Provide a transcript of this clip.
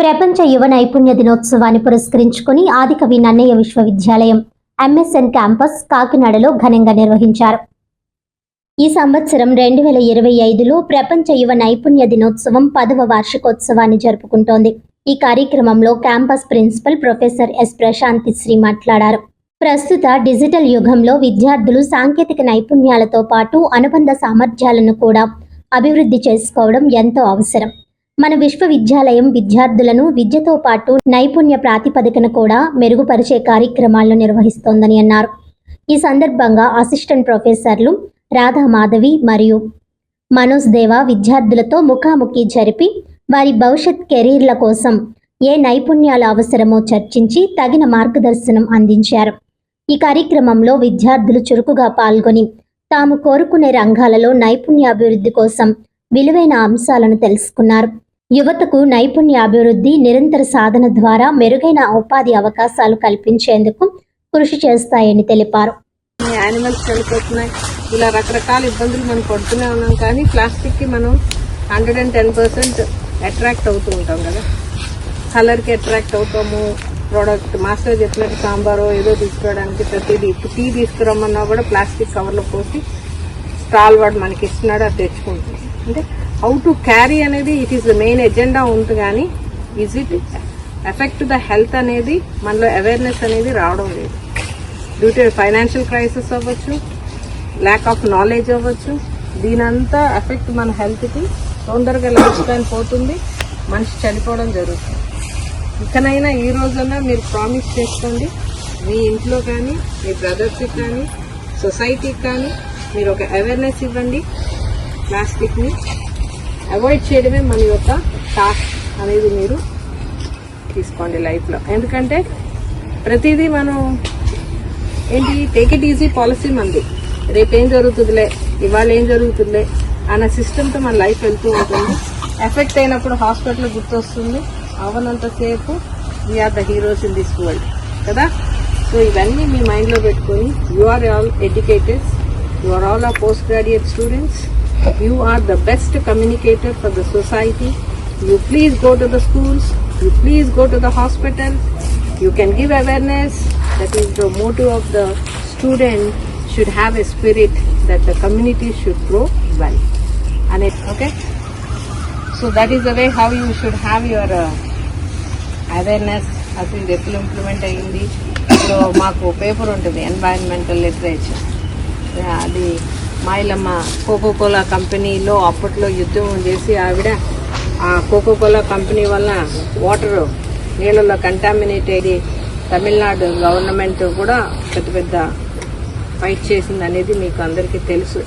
ప్రపంచ యువ నైపుణ్య దినోత్సవాన్ని పురస్కరించుకుని ఆదికవి నన్నయ్య విశ్వవిద్యాలయం ఎంఎస్ఎన్ క్యాంపస్ కాకినాడలో ఘనంగా నిర్వహించారు. ఈ సంవత్సరం 2025లో ప్రపంచ యువ నైపుణ్య దినోత్సవం 10వ వార్షికోత్సవాన్ని జరుపుకుంటోంది. ఈ కార్యక్రమంలో campus principal professor S Prashanti Sri మాట్లాడారు. ప్రస్తుత డిజిటల్ యుగంలో విద్యార్థులు సాంకేతిక నైపుణ్యాలతో పాటు అనుబంధ సామర్థ్యాలను కూడా అభివృద్ధి చేసుకోవడం ఎంతో అవసరం. మన విశ్వవిద్యాలయం విద్యార్థులను విద్యతో పాటు నైపుణ్య ప్రాతిపదికన కూడా మెరుగుపరిచే కార్యక్రమాలను నిర్వహిస్తోందని అన్నారు. ఈ సందర్భంగా అసిస్టెంట్ ప్రొఫెసర్లు రాధా మాధవి మరియు మనోజ్ దేవా విద్యార్థులతో ముఖాముఖి జరిపి వారి భవిష్యత్ కెరీర్ల కోసం ఏ నైపుణ్యాలు అవసరమో చర్చించి తగిన మార్గదర్శనం అందించారు. ఈ కార్యక్రమంలో విద్యార్థులు చురుకుగా పాల్గొని తాము కోరుకునే రంగాలలో నైపుణ్యాభివృద్ధి కోసం విలువైన అంశాలను తెలుసుకున్నారు. యువతకు నైపుణ్యాభివృద్ధి నిరంతర సాధన ద్వారా మెరుగైన ఉపాధి అవకాశాలు కల్పించేందుకు కృషి చేస్తాయని తెలిపారు. యానిమల్స్ చనిపోతున్నాయి, ఇలా రకరకాల ఇబ్బందులు మనం పడుతూనే ఉన్నాం. కానీ ప్లాస్టిక్ కి మనం 110% అట్రాక్ట్ అవుతూ ఉంటాం కదా. కలర్ కి అట్రాక్ట్ అవుతాము. ప్రోడక్ట్ మాస్టర్ చెప్పినట్టు సాంబారో ఏదో తీసుకోవడానికి ప్రతిదీ టీ తీసుకురమ్మన్నా కూడా ప్లాస్టిక్ కవర్లో పోసి స్టాల్ వాడు మనకి ఇస్తున్నాడు, అది తెచ్చుకుంటుంది. అంటే హౌ టు క్యారీ అనేది it is the main agenda ఉంది. కానీ is it effect the health అనేది మనలో అవేర్నెస్ అనేది రావడం లేదు. డ్యూ టు ఫైనాన్షియల్ క్రైసిస్ అవ్వచ్చు, ల్యాక్ ఆఫ్ నాలెడ్జ్ అవ్వచ్చు. దీనంతా ఎఫెక్ట్ మన హెల్త్కి తొందరగా లైఫ్ స్పాన్ పోతుంది, మనిషి చనిపోవడం జరుగుతుంది. ఇకనైనా ఈ రోజున మీరు ప్రామిస్ చేసుకోండి, మీ ఇంట్లో కానీ మీ బ్రదర్స్కి కానీ సొసైటీకి కానీ మీరు ఒక అవేర్నెస్ ఇవ్వండి. ప్లాస్టిక్ని అవాయిడ్ చేయడమే మన యొక్క టాస్క్ అనేది మీరు తీసుకోండి లైఫ్లో. ఎందుకంటే ప్రతిదీ మనం ఏంటి టేక్ ఇట్ ఈజీ పాలసీ మంది. రేపేం జరుగుతుందిలే, ఇవాళ ఏం జరుగుతుందిలే అన్న సిస్టమ్తో మన లైఫ్ వెళ్తూ ఉంటుంది. ఎఫెక్ట్ అయినప్పుడు హాస్పిటల్ గుర్తొస్తుంది. అవనంతసేపు we are the heroes in this world కదా. సో ఇవన్నీ మీ మైండ్లో పెట్టుకొని you are all educateds, you are all are post graduate students, you are the best communicator for the society. You please go to the schools, you please go to the hospital, you can give awareness. That is the motto of the student, should have a spirit that the community should grow well. And it, okay, so that is the way how you should have your awareness. as in eppulu implement ayindi. So maaku paper untadi environmental literature, అది Mailamma Coca Cola కంపెనీలో అప్పట్లో యుద్ధం చేసి ఆవిడ ఆ Coca Cola company వల్ల water నీళ్ళలో contaminate అయ్యి తమిళనాడు గవర్నమెంట్ కూడా పెద్ద ఫైట్ చేసింది అనేది మీకు అందరికీ తెలుసు.